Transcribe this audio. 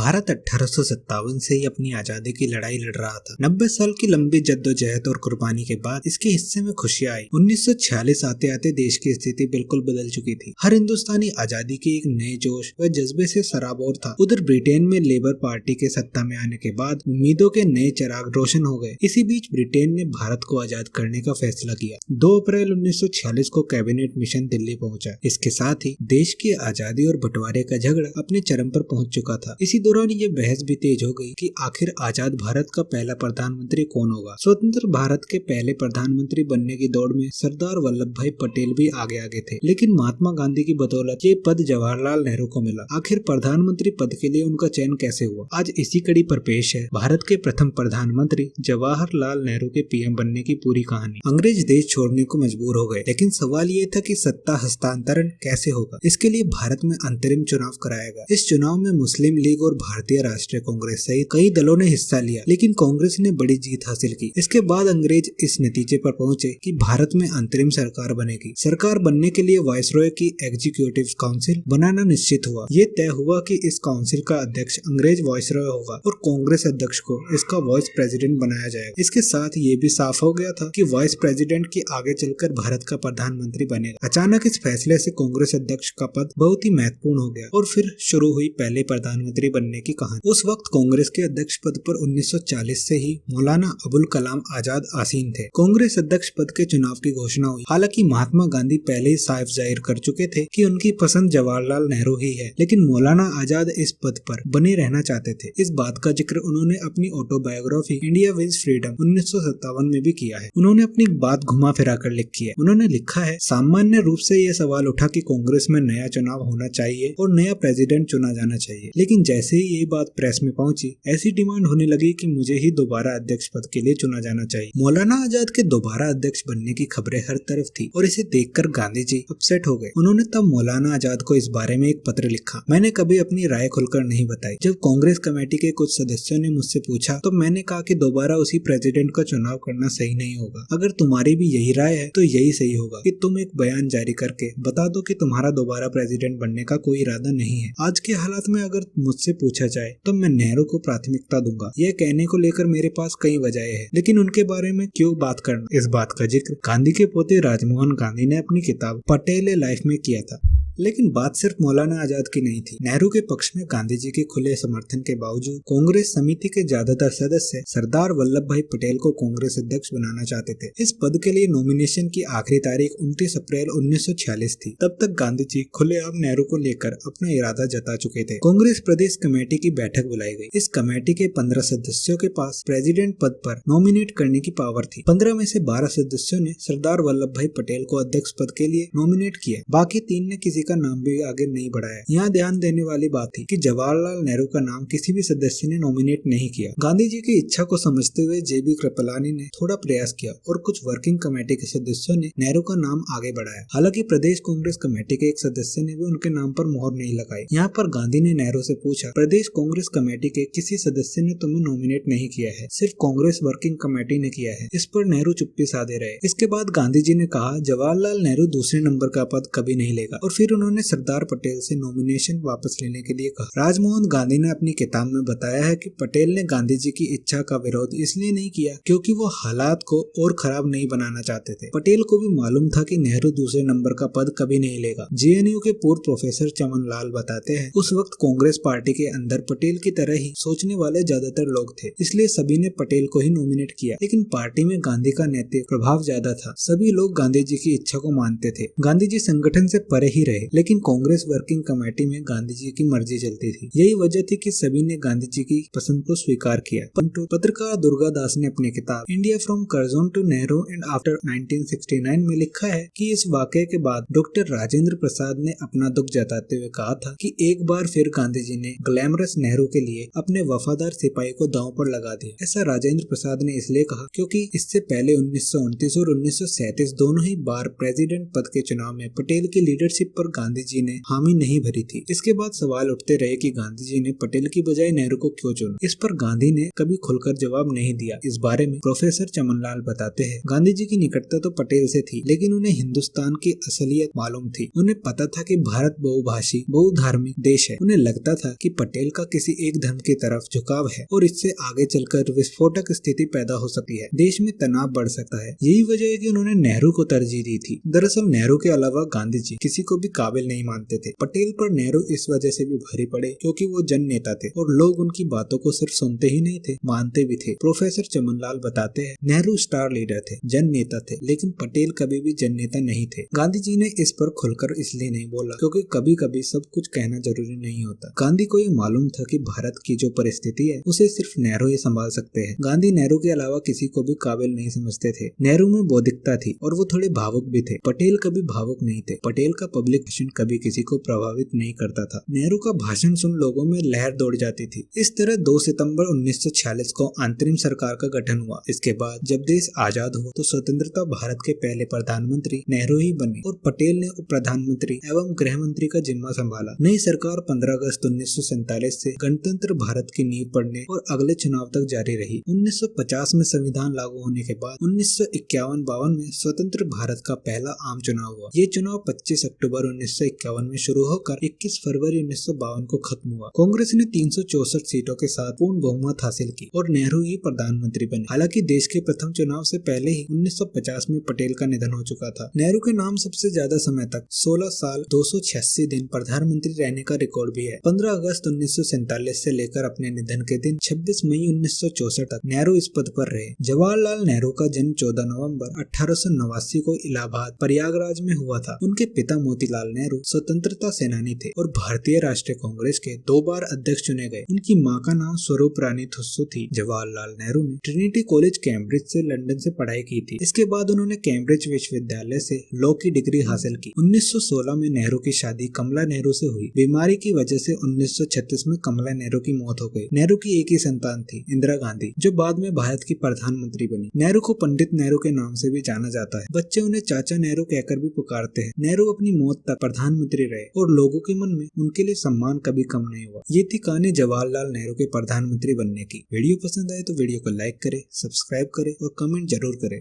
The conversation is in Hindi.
भारत 1857 से ही अपनी आजादी की लड़ाई लड़ रहा था। 90 साल की लंबी जद्दोजहद और कुर्बानी के बाद इसके हिस्से में खुशियां आई। 1946 आते आते देश की स्थिति बिल्कुल बदल चुकी थी। हर हिंदुस्तानी आजादी के एक नए जोश व जज्बे से सराबोर था। उधर ब्रिटेन में लेबर पार्टी के सत्ता में आने के बाद उम्मीदों के नए चिराग रोशन हो गए। इसी बीच ब्रिटेन ने भारत को आजाद करने का फैसला किया। 2 अप्रैल 1946 को कैबिनेट मिशन दिल्ली पहुंचा। इसके साथ ही देश की आजादी और बंटवारे का झगड़ा अपने चरम पर पहुंच चुका था। इसी दौरान ये बहस भी तेज हो गई कि आखिर आजाद भारत का पहला प्रधानमंत्री कौन होगा। स्वतंत्र भारत के पहले प्रधानमंत्री बनने की दौड़ में सरदार वल्लभ भाई पटेल भी आगे थे, लेकिन महात्मा गांधी की बदौलत ये पद जवाहरलाल नेहरू को मिला। आखिर प्रधानमंत्री पद के लिए उनका चयन कैसे हुआ, आज इसी कड़ी पर पेश है भारत के प्रथम प्रधानमंत्री जवाहरलाल नेहरू के पीएम बनने की पूरी कहानी। अंग्रेज देश छोड़ने को मजबूर हो गए, लेकिन सवाल ये था कि सत्ता हस्तांतरण कैसे होगा। इसके लिए भारत में अंतरिम चुनाव कराया गया। इस चुनाव में मुस्लिम लीग और भारतीय राष्ट्रीय कांग्रेस सहित कई दलों ने हिस्सा लिया, लेकिन कांग्रेस ने बड़ी जीत हासिल की। इसके बाद अंग्रेज इस नतीजे पर पहुंचे कि भारत में अंतरिम सरकार बनेगी। सरकार बनने के लिए वायसरॉय की एग्जीक्यूटिव काउंसिल बनाना निश्चित हुआ। ये तय हुआ कि इस काउंसिल का अध्यक्ष अंग्रेज वायसरॉय होगा और कांग्रेस अध्यक्ष को इसका वाइस प्रेसिडेंट बनाया जाएगा। इसके साथ ये भी साफ हो गया था कि वाइस प्रेसिडेंट की आगे चलकर भारत का प्रधानमंत्री बनेगा। अचानक इस फैसले से कांग्रेस अध्यक्ष का पद बहुत ही महत्वपूर्ण हो गया और फिर शुरू हुई पहले प्रधानमंत्री बनने की कहानी। उस वक्त कांग्रेस के अध्यक्ष पद पर 1940 से ही मौलाना अबुल कलाम आजाद आसीन थे। कांग्रेस अध्यक्ष पद के चुनाव की घोषणा हुई। हालांकि महात्मा गांधी पहले ही साफ जाहिर कर चुके थे कि उनकी पसंद जवाहरलाल नेहरू ही है, लेकिन मौलाना आजाद इस पद पर बने रहना चाहते थे। इस बात का जिक्र उन्होंने अपनी ऑटोबायोग्राफी इंडिया विंस फ्रीडम 1957 में भी किया है। उन्होंने अपनी बात घुमा फिरा कर लिखी है। उन्होंने लिखा है, सामान्य रूप से यह सवाल उठा कि कांग्रेस में नया चुनाव होना चाहिए और नया प्रेसिडेंट चुना जाना चाहिए, लेकिन जैसे ही ये बात प्रेस में पहुंची, ऐसी डिमांड होने लगी कि मुझे ही दोबारा अध्यक्ष पद के लिए चुना जाना चाहिए। मौलाना आजाद के दोबारा अध्यक्ष बनने की खबरें हर तरफ थी और इसे देखकर गांधी जी अपसेट हो गए। उन्होंने तब मौलाना आजाद को इस बारे में एक पत्र लिखा। मैंने कभी अपनी राय खुलकर नहीं बताई। जब कांग्रेस कमेटी के कुछ सदस्यों ने मुझसे पूछा तो मैंने कहा कि दोबारा उसी प्रेसिडेंट का चुनाव करना सही नहीं होगा। अगर तुम्हारी भी यही राय है तो यही सही होगा कि तुम एक बयान जारी करके बता दो कि तुम्हारा दोबारा प्रेसिडेंट बनने का कोई इरादा नहीं है। आज के हालात में अगर मुझसे पूछा जाए तो मैं नेहरू को प्राथमिकता दूंगा। यह कहने को लेकर मेरे पास कई वजहें हैं, लेकिन उनके बारे में क्यों बात करना। इस बात का जिक्र गांधी के पोते राजमोहन गांधी ने अपनी किताब पटेल ए लाइफ में किया था। लेकिन बात सिर्फ मौलाना आजाद की नहीं थी। नेहरू के पक्ष में गांधी जी के खुले समर्थन के बावजूद कांग्रेस समिति के ज्यादातर सदस्य सरदार वल्लभ भाई पटेल को कांग्रेस अध्यक्ष बनाना चाहते थे। इस पद के लिए नॉमिनेशन की आखिरी तारीख 29 अप्रैल 1946 थी। तब तक गांधी जी खुलेआम नेहरू को लेकर अपना इरादा जता चुके थे। कांग्रेस प्रदेश कमेटी की बैठक बुलाई गई। इस कमेटी के 15 सदस्यों के पास प्रेसिडेंट पद पर नॉमिनेट करने की पावर थी। 15 में से 12 सदस्यों ने सरदार वल्लभ भाई पटेल को अध्यक्ष पद के लिए नॉमिनेट किया। बाकी 3 ने किसी का नाम भी आगे नहीं बढ़ाया। यहाँ ध्यान देने वाली बात थी कि जवाहरलाल नेहरू का नाम किसी भी सदस्य ने नॉमिनेट नहीं किया। गांधी जी की इच्छा को समझते हुए जेबी कृपलानी ने थोड़ा प्रयास किया और कुछ वर्किंग कमेटी के सदस्यों ने नेहरू का नाम आगे बढ़ाया। हालांकि प्रदेश कांग्रेस कमेटी के एक सदस्य ने भी उनके नाम पर मोहर नहीं लगाई। यहाँ पर गांधी ने नेहरू से पूछा, प्रदेश कांग्रेस कमेटी के किसी सदस्य ने तुम्हें नॉमिनेट नहीं किया है, सिर्फ कांग्रेस वर्किंग कमेटी ने किया है। इस पर नेहरू चुप्पी साधे रहे। इसके बाद गांधी जी ने कहा, जवाहरलाल नेहरू दूसरे नंबर का पद कभी नहीं लेगा, और फिर उन्होंने सरदार पटेल से नॉमिनेशन वापस लेने के लिए कहा। राजमोहन गांधी ने अपनी किताब में बताया है कि पटेल ने गांधी जी की इच्छा का विरोध इसलिए नहीं किया क्योंकि वो हालात को और खराब नहीं बनाना चाहते थे। पटेल को भी मालूम था कि नेहरू दूसरे नंबर का पद कभी नहीं लेगा। जेएनयू के पूर्व प्रोफेसर चमन लाल बताते हैं, उस वक्त कांग्रेस पार्टी के अंदर पटेल की तरह ही सोचने वाले ज्यादातर लोग थे, इसलिए सभी ने पटेल को ही नॉमिनेट किया। लेकिन पार्टी में गांधी का नैतिक प्रभाव ज्यादा था। सभी लोग गांधी जी की इच्छा को मानते थे। गांधी जी संगठन से परे ही रहे, लेकिन कांग्रेस वर्किंग कमेटी में गांधी जी की मर्जी चलती थी। यही वजह थी कि सभी ने गांधी जी की पसंद को स्वीकार किया। परंतु पत्रकार दुर्गा दास ने अपनी किताब India from Curzon to Nehru and after 1969 में लिखा है कि इस वाकये के बाद डॉक्टर राजेंद्र प्रसाद ने अपना दुख जताते हुए कहा था कि एक बार फिर गांधी जी ने ग्लैमरस नेहरू के लिए अपने वफादार सिपाही को दांव पर लगा दिया। ऐसा राजेंद्र प्रसाद ने इसलिए कहा क्योंकि इससे पहले 1929 और 1937 दोनों ही बार प्रेसिडेंट पद के चुनाव में पटेल की लीडरशिप पर गांधी जी ने हामी नहीं भरी थी। इसके बाद सवाल उठते रहे कि गांधी जी ने पटेल की बजाय नेहरू को क्यों चुना। इस पर गांधी ने कभी खुलकर जवाब नहीं दिया। इस बारे में प्रोफेसर चमनलाल बताते हैं, गांधी जी की निकटता तो पटेल से थी, लेकिन उन्हें हिंदुस्तान की असलियत मालूम थी। उन्हें पता था कि भारत बहुभाषी बहुधार्मिक देश है। उन्हें लगता था कि पटेल का किसी एक धर्म की तरफ झुकाव है और इससे आगे चलकर विस्फोटक स्थिति पैदा हो सकती है, देश में तनाव बढ़ सकता है। यही वजह है कि उन्होंने नेहरू को तरजीह दी थी। दरअसल नेहरू के अलावा गांधी जी किसी को भी काबिल नहीं मानते थे। पटेल पर नेहरू इस वजह से भी भारी पड़े क्योंकि वो जन नेता थे और लोग उनकी बातों को सिर्फ सुनते ही नहीं थे, मानते भी थे। प्रोफेसर चमनलाल बताते हैं, नेहरू स्टार लीडर थे, जन नेता थे, लेकिन पटेल कभी भी जन नेता नहीं थे। गांधी जी ने इस पर खुलकर इसलिए नहीं बोला क्योंकि कभी कभी सब कुछ कहना जरूरी नहीं होता। गांधी को ये मालूम था कि भारत की जो परिस्थिति है उसे सिर्फ नेहरू ही संभाल सकते हैं। गांधी नेहरू के अलावा किसी को भी काबिल नहीं समझते थे। नेहरू में बौद्धिकता थी और वो थोड़े भावुक भी थे। पटेल कभी भावुक नहीं थे। पटेल का पब्लिक भाषण कभी किसी को प्रभावित नहीं करता था। नेहरू का भाषण सुन लोगों में लहर दौड़ जाती थी। इस तरह 2 सितंबर 1946 को अंतरिम सरकार का गठन हुआ। इसके बाद जब देश आजाद हुआ तो स्वतंत्रता भारत के पहले प्रधानमंत्री नेहरू ही बने और पटेल ने उप प्रधानमंत्री एवं गृह मंत्री का जिम्मा संभाला। नई सरकार 15 अगस्त 1947 से गणतंत्र भारत की नींव पड़ने और अगले चुनाव तक जारी रही। 1950 में संविधान लागू होने के बाद 1951-52 में स्वतंत्र भारत का पहला आम चुनाव हुआ। ये चुनाव 25 अक्टूबर 1951 में शुरू होकर 21 फरवरी 1952 को खत्म हुआ। कांग्रेस ने 364 सीटों के साथ पूर्ण बहुमत हासिल की और नेहरू ही प्रधानमंत्री बने। हालांकि देश के प्रथम चुनाव से पहले ही 1950 में पटेल का निधन हो चुका था। नेहरू के नाम सबसे ज्यादा समय तक 16 साल 286 दिन प्रधानमंत्री रहने का रिकॉर्ड भी है। 15 अगस्त 1947 से लेकर अपने निधन के दिन 26 मई 1964 तक नेहरू इस पद पर रहे। जवाहरलाल नेहरू का जन्म 14 नवंबर 1889 को इलाहाबाद प्रयागराज में हुआ था। उनके पिता मोतीलाल नेहरू स्वतंत्रता सेनानी थे और भारतीय राष्ट्रीय कांग्रेस के 2 बार अध्यक्ष चुने गए। उनकी मां का नाम स्वरूप रानी थुस्सू थी। जवाहरलाल नेहरू ने ट्रिनिटी कॉलेज कैम्ब्रिज से लंदन से पढ़ाई की थी। इसके बाद उन्होंने कैम्ब्रिज विश्वविद्यालय से लॉ की डिग्री हासिल की। 1916 में नेहरू की शादी कमला नेहरू से हुई। बीमारी की वजह से 1936 में कमला नेहरू की मौत हो गई। नेहरू की एक ही संतान थी, इंदिरा गांधी, जो बाद में भारत की प्रधानमंत्री बनी। नेहरू को पंडित नेहरू के नाम से भी जाना जाता है। बच्चे उन्हें चाचा नेहरू कहकर भी पुकारते हैं। नेहरू अपनी मौत तक प्रधानमंत्री रहे और लोगों के मन में उनके लिए सम्मान कभी कम नहीं हुआ। ये थी कहानी जवाहरलाल नेहरू के प्रधानमंत्री बनने की। वीडियो पसंद आए तो वीडियो को लाइक करें, सब्सक्राइब करें और कमेंट जरूर करें।